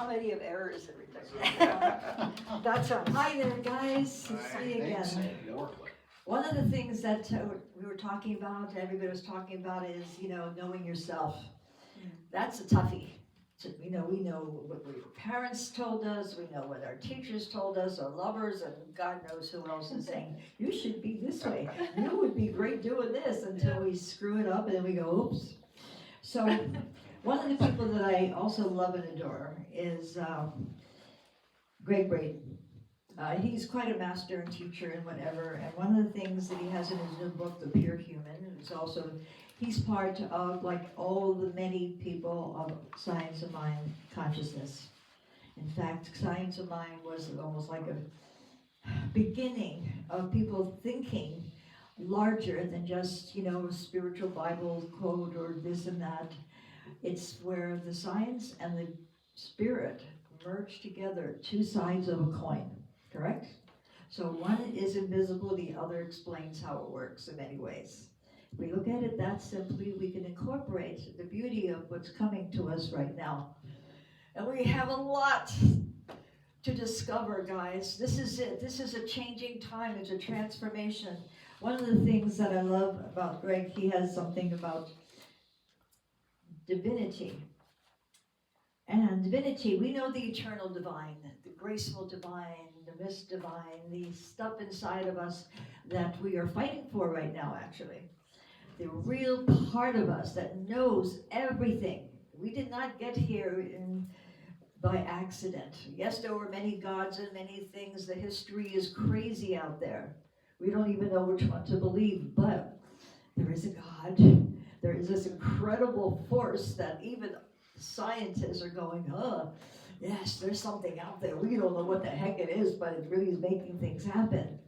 comedy of errors every day. That's us. Hi there, guys. It's me again. One of the things that we were talking about, everybody was talking about, is knowing yourself. That's a toughie. So, we know what your parents told us, we know what our teachers told us, our lovers, and God knows who else is saying, you should be this way. You would be great doing this, until we screw it up and then we go, oops. So one of the people that I also love and adore is Greg Braden. He's quite a master and teacher and whatever, and one of the things that he has in his new book, The Pure Human, is also, he's part of like all the many people of Science of Mind consciousness. In fact, Science of Mind was almost like a beginning of people thinking larger than just, a spiritual Bible quote or this and that. It's where the science and the spirit merge together, two sides of a coin. Correct? So one is invisible, the other explains how it works in many ways. If we look at it that simply, we can incorporate the beauty of what's coming to us right now. And we have a lot to discover, guys. This is it. This is a changing time. It's a transformation. One of the things that I love about Greg, he has something about divinity. And divinity, we know the eternal divine, the graceful divine, the mist divine, the stuff inside of us that we are fighting for right now, actually. The real part of us that knows everything. We did not get here by accident. Yes, there were many gods and many things. The history is crazy out there. We don't even know which one to believe, but there is a God. There is this incredible force that even scientists are going, yes, there's something out there. We don't know what the heck it is, but it really is making things happen.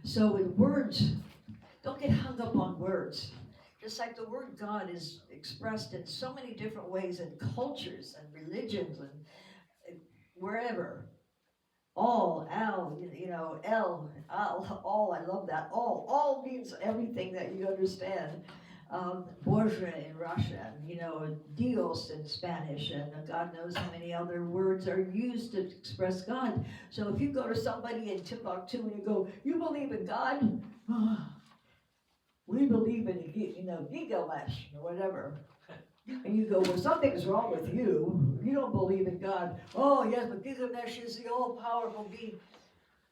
So with words, don't get hung up on words. Just like the word God is expressed in so many different ways in cultures and religions and wherever. All, al, el, al, all, I love that. All means everything that you understand. Borgia in Russian, Dios in Spanish, and God knows how many other words are used to express God. So if you go to somebody in Timbuktu and you go, you believe in God? We believe in, Gilgamesh, or whatever. And you go, well, something's wrong with you. You don't believe in God. Oh, yes, but Gilgamesh is the all-powerful being.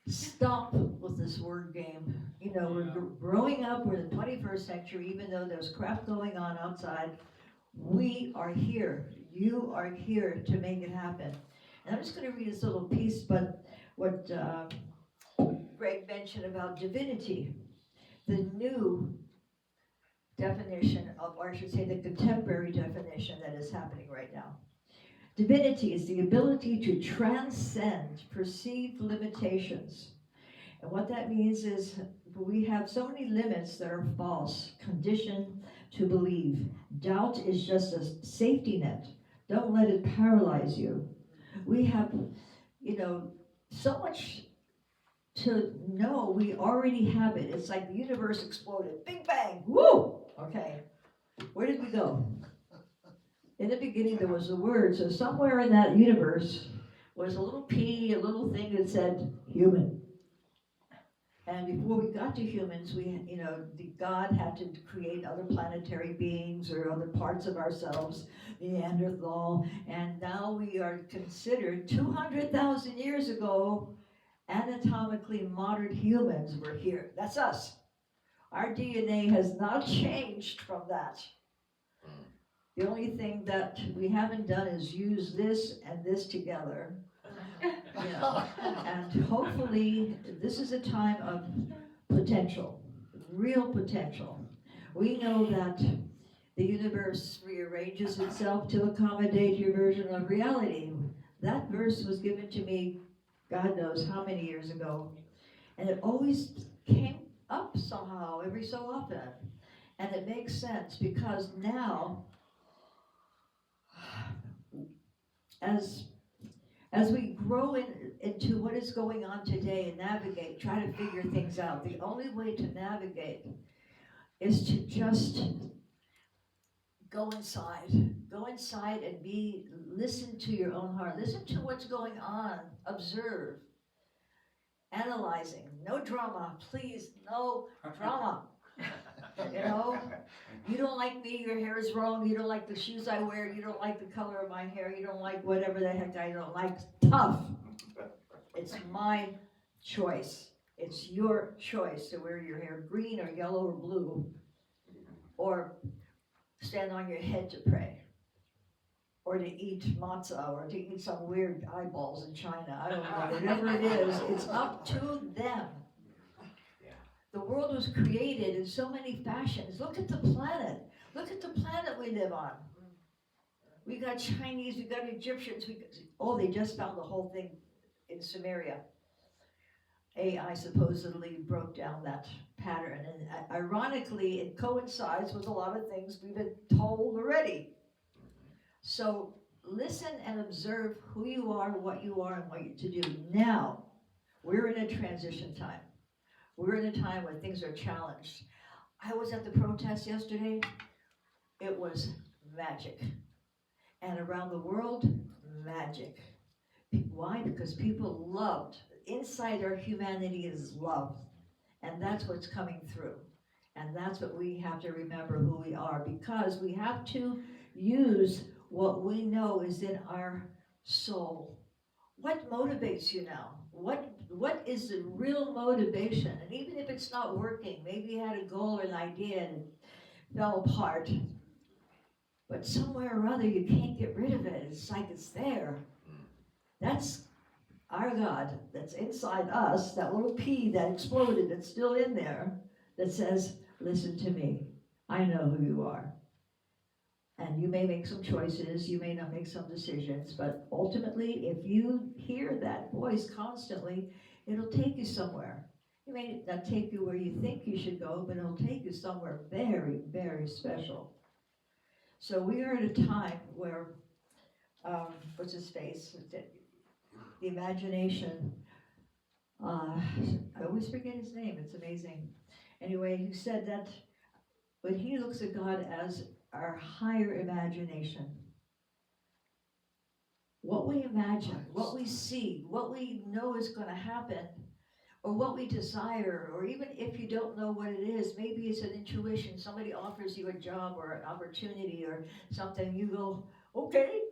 Stop with this word game. We're growing up, we're in the 21st century, even though there's crap going on outside. We are here. You are here to make it happen. And I'm just going to read this little piece, but what Greg mentioned about divinity, the new definition of, or I should say the contemporary definition that is happening right now. Divinity is the ability to transcend perceived limitations. And what that means is we have so many limits that are false, conditioned to believe. Doubt is just a safety net. Don't let it paralyze you. We have, so much to know. We already have it. It's like the universe exploded. Big bang. Woo! Okay. Where did we go? In the beginning, there was the word. So somewhere in that universe was a little P, a little thing that said human. And before we got to humans, God had to create other planetary beings or other parts of ourselves, Neanderthal. And now we are considered 200,000 years ago, anatomically modern humans were here. That's us. Our DNA has not changed from that. The only thing that we haven't done is use this and this together. And hopefully this is a time of potential, real potential. We know that the universe rearranges itself to accommodate your version of reality. That verse was given to me, God knows how many years ago, and it always came up somehow every so often. And it makes sense because now, as we grow into what is going on today and navigate, try to figure things out, the only way to navigate is to just go inside inside and listen to your own heart. Listen to what's going on. Observe. Analyzing. No drama, please. No drama. You know, you don't like me, your hair is wrong, you don't like the shoes I wear, you don't like the color of my hair, you don't like whatever the heck I don't like. Tough. It's my choice. It's your choice to wear your hair green or yellow or blue, or stand on your head to pray, or to eat matzah, or to eat some weird eyeballs in China. I don't know, whatever it is, it's up to them. The world was created in so many fashions. Look at the planet. Look at the planet we live on. We got Chinese, we got Egyptians, they just found the whole thing in Samaria. AI supposedly broke down that pattern, and ironically, it coincides with a lot of things we've been told already. So listen and observe who you are, what you are, and what you're to do. Now, we're in a transition time. We're in a time when things are challenged. I was at the protest yesterday. It was magic. And around the world, magic. Why? Because people loved. Inside our humanity is love. And that's what's coming through. And that's what we have to remember who we are, because we have to use what we know is in our soul. What motivates you now? What is the real motivation? And even if it's not working, maybe you had a goal or an idea and it fell apart. But somewhere or other you can't get rid of it. It's like it's there. That's our God that's inside us, that little pea that exploded that's still in there, that says, listen to me. I know who you are. And you may make some choices, you may not make some decisions, but ultimately, if you hear that voice constantly, it'll take you somewhere. It may not take you where you think you should go, but it'll take you somewhere very, very special. So we are at a time where, what's his face? The imagination. I always forget his name, it's amazing. Anyway, he said that when he looks at God as our higher imagination. What we imagine, what we see, what we know is going to happen, or what we desire, or even if you don't know what it is, maybe it's an intuition. Somebody offers you a job or an opportunity or something, you go, okay,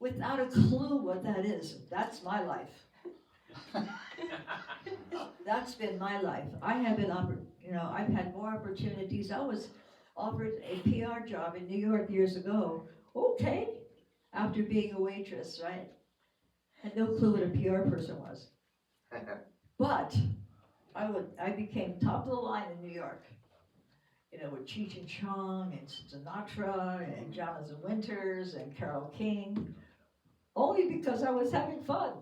without a clue what that is. That's my life. That's been my life. I have been, I've had more opportunities. I was offered a PR job in New York years ago. Okay, after being a waitress, right? Had no clue what a PR person was. But I became top of the line in New York. With Cheech and Chong and Sinatra and Jonathan Winters and Carole King. Only because I was having fun.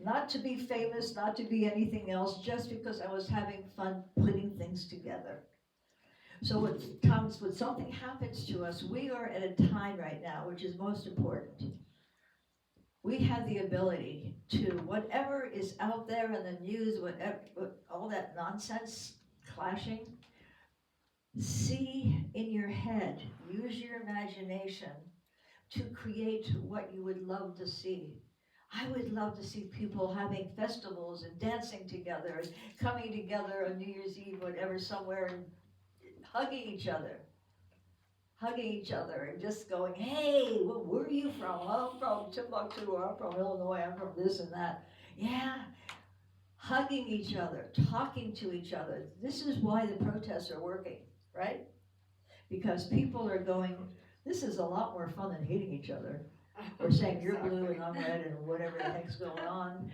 Not to be famous, not to be anything else, just because I was having fun putting things together. So when something happens to us, we are at a time right now, which is most important. We have the ability to, whatever is out there in the news, whatever, all that nonsense clashing, see in your head, use your imagination to create what you would love to see. I would love to see people having festivals and dancing together, and coming together on New Year's Eve, whatever, somewhere, and hugging each other, and just going, hey, where are you from? Oh, I'm from Timbuktu, or I'm from Illinois, I'm from this and that. Yeah, hugging each other, talking to each other. This is why the protests are working, right? Because people are going, this is a lot more fun than hating each other, or saying you're blue and I'm red and whatever the heck's going on.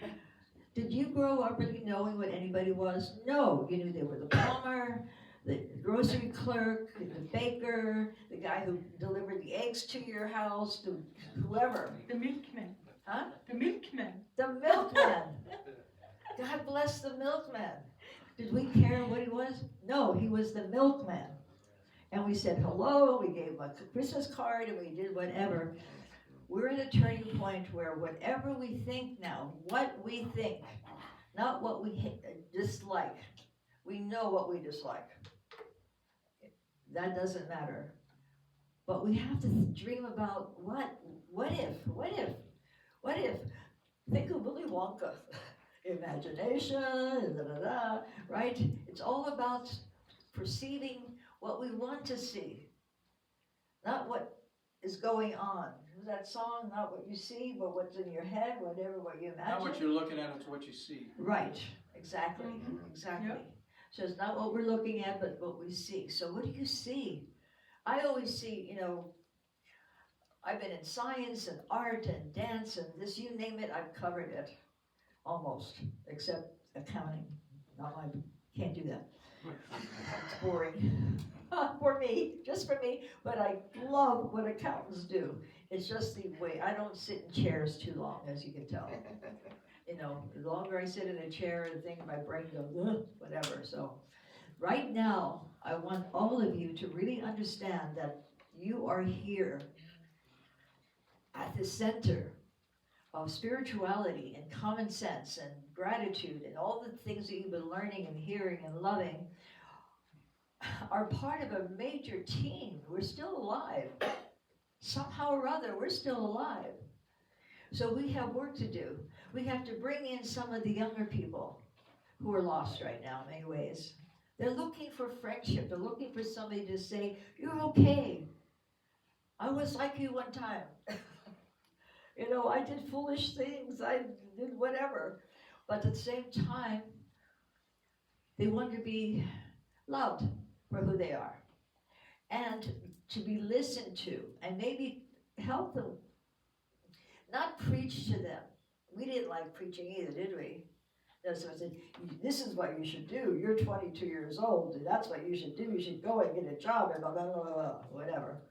Did you grow up really knowing what anybody was? No, you knew they were the plumber, the grocery clerk, the baker, the guy who delivered the eggs to your house, whoever. The milkman. Huh? The milkman. The milkman. God bless the milkman. Did we care what he was? No, he was the milkman. And we said hello, we gave him a Christmas card, and we did whatever. We're at a turning point where whatever we think now, what we think, not what we dislike. We know what we dislike. That doesn't matter. But we have to dream about what if, what if, what if. Think of Willy Wonka. Imagination, da, da, da, right? It's all about perceiving what we want to see, not what is going on. That song, not what you see, but what's in your head, whatever, what you imagine. Not what you're looking at, it's what you see. Right, exactly, exactly. Yep. So it's not what we're looking at, but what we see. So what do you see? I always see, I've been in science and art and dance and this, you name it, I've covered it. Almost, except accounting. Not my, can't do that. It's boring. For me, just for me, but I love what accountants do. It's just the way, I don't sit in chairs too long, as you can tell. The longer I sit in a chair, the thing, my brain goes, ugh, whatever. So right now, I want all of you to really understand that you are here at the center of spirituality and common sense and gratitude and all the things that you've been learning and hearing and loving are part of a major team. We're still alive. Somehow or other, we're still alive. So we have work to do. We have to bring in some of the younger people who are lost right now in many ways. They're looking for friendship. They're looking for somebody to say, you're okay. I was like you one time. I did foolish things. I did whatever. But at the same time, they want to be loved for who they are. And to be listened to. And maybe help them. Not preach to them. We didn't like preaching either, did we? So I said, this is what you should do. You're 22 years old, and that's what you should do. You should go and get a job, and blah, blah, blah, blah, whatever.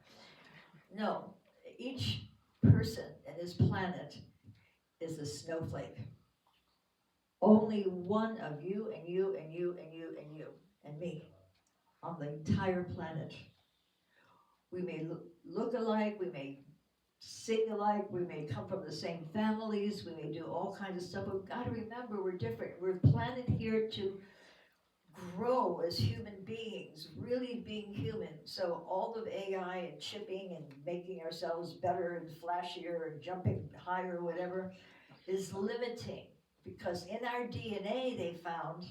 No, each person in this planet is a snowflake. Only one of you, and you, and you, and you, and you, and me, on the entire planet. We may look alike, we may sing alike, we may come from the same families, we may do all kinds of stuff, but we've got to remember we're different. We're planted here to grow as human beings, really being human. So all of AI and chipping and making ourselves better and flashier and jumping higher or whatever is limiting, because in our DNA, they found,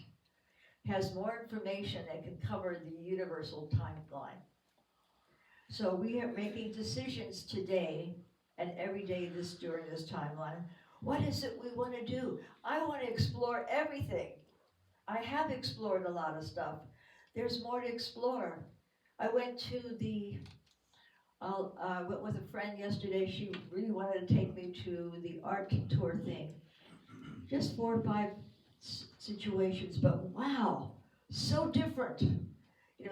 has more information that can cover the universal timeline. So we are making decisions today and every day during this timeline. What is it we want to do? I want to explore everything. I have explored a lot of stuff. There's more to explore. I went went with a friend yesterday. She really wanted to take me to the art tour thing. Just 4 or 5 situations, but wow, so different.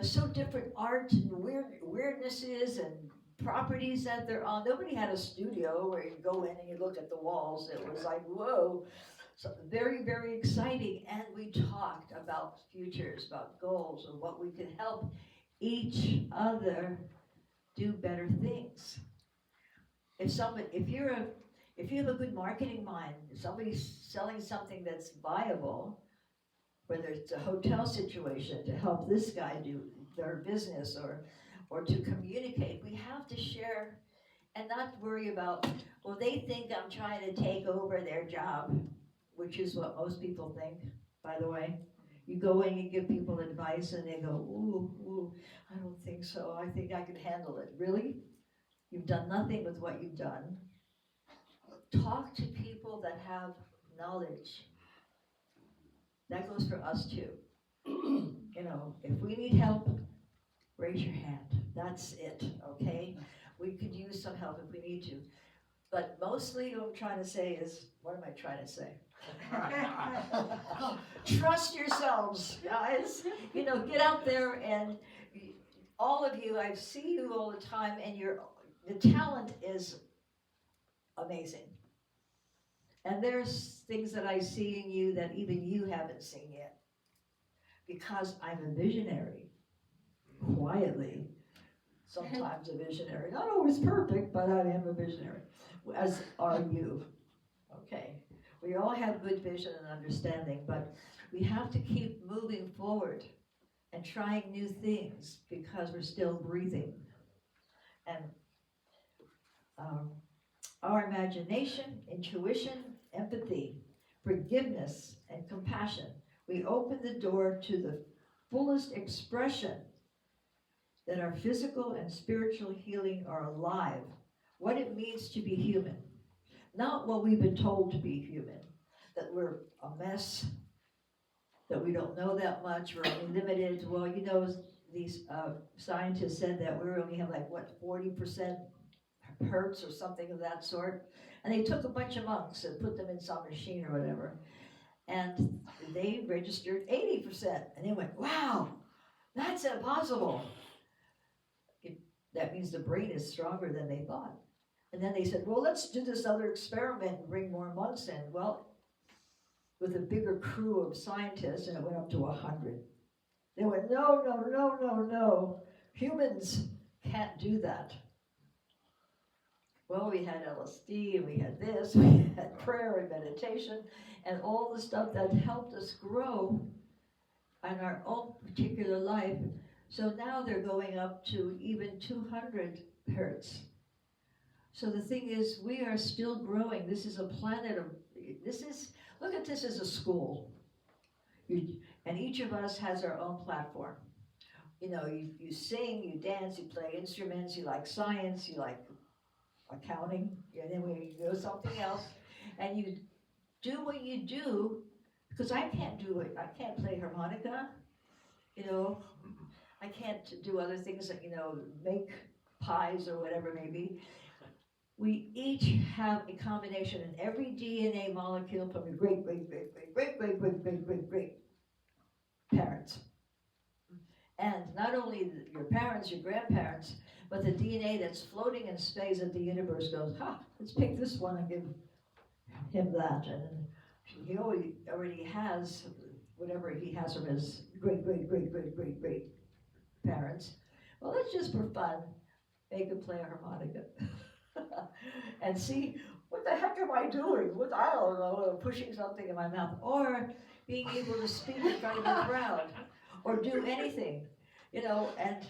So different art and weirdnesses and properties that they're on. Nobody had a studio where you go in and you look at the walls. It was like, whoa. So very, very exciting. And we talked about futures, about goals, and what we could help each other do better things. If you have a good marketing mind, if somebody's selling something that's viable, whether it's a hotel situation to help this guy do their business or to communicate, we have to share and not worry about, well, they think I'm trying to take over their job, which is what most people think, by the way. You go in, you give people advice, and they go, ooh, I don't think so. I think I can handle it. Really? You've done nothing with what you've done. Talk to people that have knowledge. That goes for us too. If we need help, raise your hand. That's it, okay? We could use some help if we need to. But mostly what I'm trying to say is, what am I trying to say? Trust yourselves, guys. Get out there, and all of you, I see you all the time, and the talent is amazing. And there's things that I see in you that even you haven't seen yet. Because I'm a visionary, quietly. Sometimes a visionary. Not always perfect, but I am a visionary, as are you. Okay. We all have good vision and understanding, but we have to keep moving forward and trying new things because we're still breathing. And um, our imagination, intuition, empathy, forgiveness, and compassion. We open the door to the fullest expression that our physical and spiritual healing are alive. What it means to be human. Not what we've been told to be human, that we're a mess, that we don't know that much, we're only limited. Well, these scientists said that we only have 40% hertz or something of that sort. And they took a bunch of monks and put them in some machine or whatever. And they registered 80%. And they went, wow, that's impossible. That means the brain is stronger than they thought. And then they said, well, let's do this other experiment and bring more monks in. Well, with a bigger crew of scientists, and it went up to 100. They went, no, no, no, no, no. Humans can't do that. Well, we had LSD, and we had this, we had prayer and meditation, and all the stuff that helped us grow in our own particular life. So now they're going up to even 200 hertz. So the thing is, we are still growing. This is a planet of, look at this as a school. And each of us has our own platform. You sing, you dance, you play instruments, you like science, you like accounting, and then we go something else, and you do what you do, because I can't do it. I can't play harmonica, I can't do other things like, make pies or whatever it may be. We each have a combination in every DNA molecule from your great parents. And not only your parents, your grandparents, but the DNA that's floating in space at the universe goes, let's pick this one and give him that. And he already has whatever he has from his great parents. Well, let's just for fun make him play a harmonica. And see, what the heck am I doing? I don't know, pushing something in my mouth. Or being able to speak in front of a crowd. Or do anything, and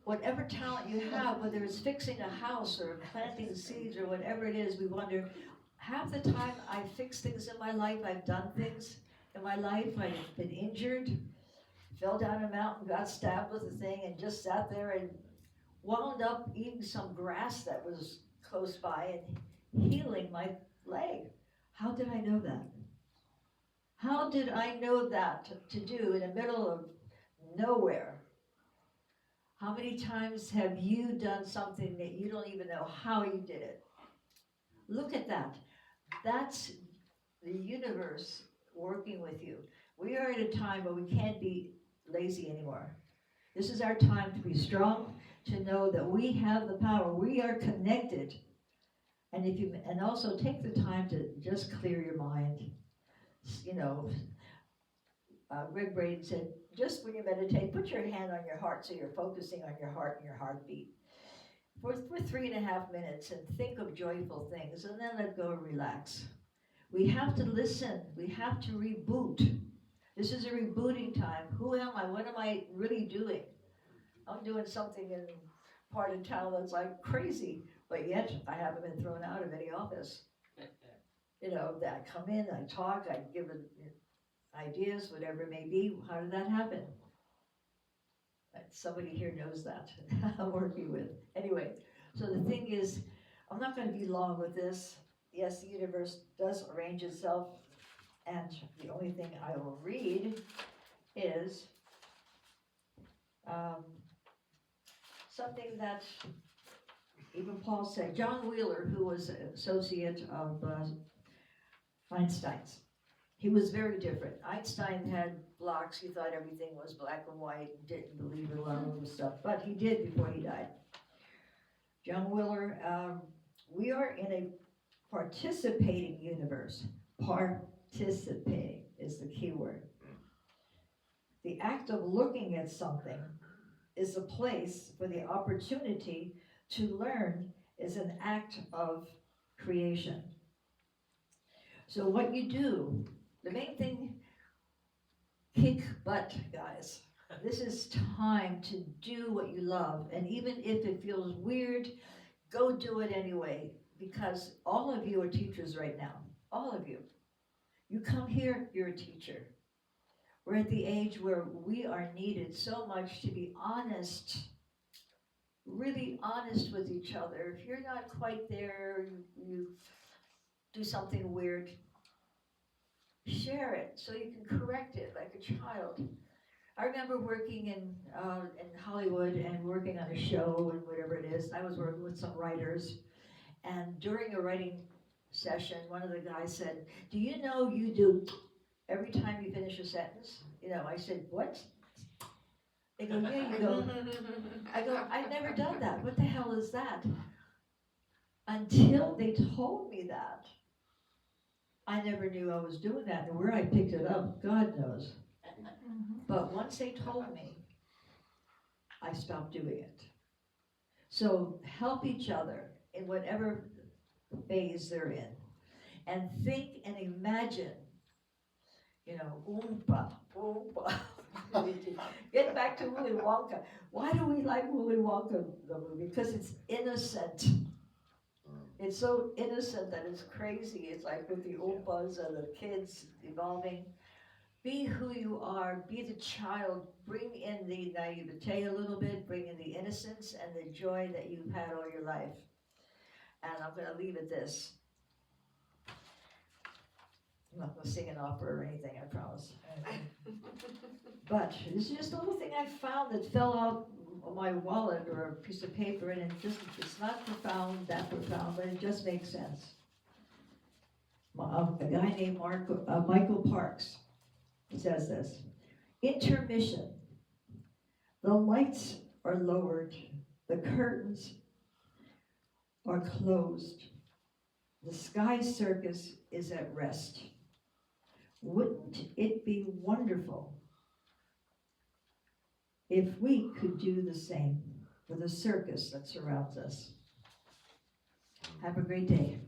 whatever talent you have, whether it's fixing a house or planting seeds or whatever it is, we wonder, half the time I fix things in my life, I've done things in my life, I've been injured, fell down a mountain, got stabbed with a thing, and just sat there and wound up eating some grass that was close by and healing my leg. How did I know that? How did I know that to do in the middle of nowhere? How many times have you done something that you don't even know how you did it? Look at that. That's the universe working with you. We are at a time where we can't be lazy anymore. This is our time to be strong, to know that we have the power. We are connected. And also take the time to just clear your mind. Greg Braden said, just when you meditate, put your hand on your heart so you're focusing on your heart and your heartbeat for 3.5 minutes and think of joyful things, and then let go and relax. We have to listen. We have to reboot. This is a rebooting time. Who am I? What am I really doing? I'm doing something in part of town that's like crazy, but yet I haven't been thrown out of any office. That I come in, I talk, I give ideas, whatever it may be. How did that happen? Somebody here knows that I'm working with. Anyway, so the thing is, I'm not going to be long with this. Yes, the universe does arrange itself, and the only thing I will read is something that even Paul said. John Wheeler, who was an associate of Einstein's. He was very different. Einstein had blocks. He thought everything was black and white and didn't believe in a lot of this stuff, but he did before he died. John Wheeler, we are in a participating universe. Participating is the key word. The act of looking at something is a place for the opportunity to learn is an act of creation. So what you do, the main thing, kick butt, guys. This is time to do what you love. And even if it feels weird, go do it anyway, because all of you are teachers right now. All of you. You come here, you're a teacher. We're at the age where we are needed so much to be honest, really honest with each other. If you're not quite there, you do something weird, share it so you can correct it like a child. I remember working in Hollywood and working on a show and whatever it is. I was working with some writers, and during a writing session, one of the guys said, "Do you know you do every time you finish a sentence?" I said, "What?" They go, "Yeah, you go." I go, "I've never done that. What the hell is that?" Until they told me that, I never knew I was doing that, and where I picked it up, God knows. But once they told me, I stopped doing it. So help each other in whatever phase they're in, and think and imagine, oompa, oompa. Get back to Willy Wonka. Why do we like Willy Wonka, the movie? Because it's innocent. It's so innocent that it's crazy. It's like with the oompas and the kids evolving. Be who you are, be the child, bring in the naivete a little bit, bring in the innocence and the joy that you've had all your life. And I'm going to leave it this. I'm not going to sing an opera or anything, I promise. But this is just a little thing I found that fell out of my wallet or a piece of paper, and it's not profound, that profound, but it just makes sense. A guy named Michael Parks says this: intermission. The lights are lowered, the curtains are closed, the sky circus is at rest. Wouldn't it be wonderful if we could do the same for the circus that surrounds us? Have a great day.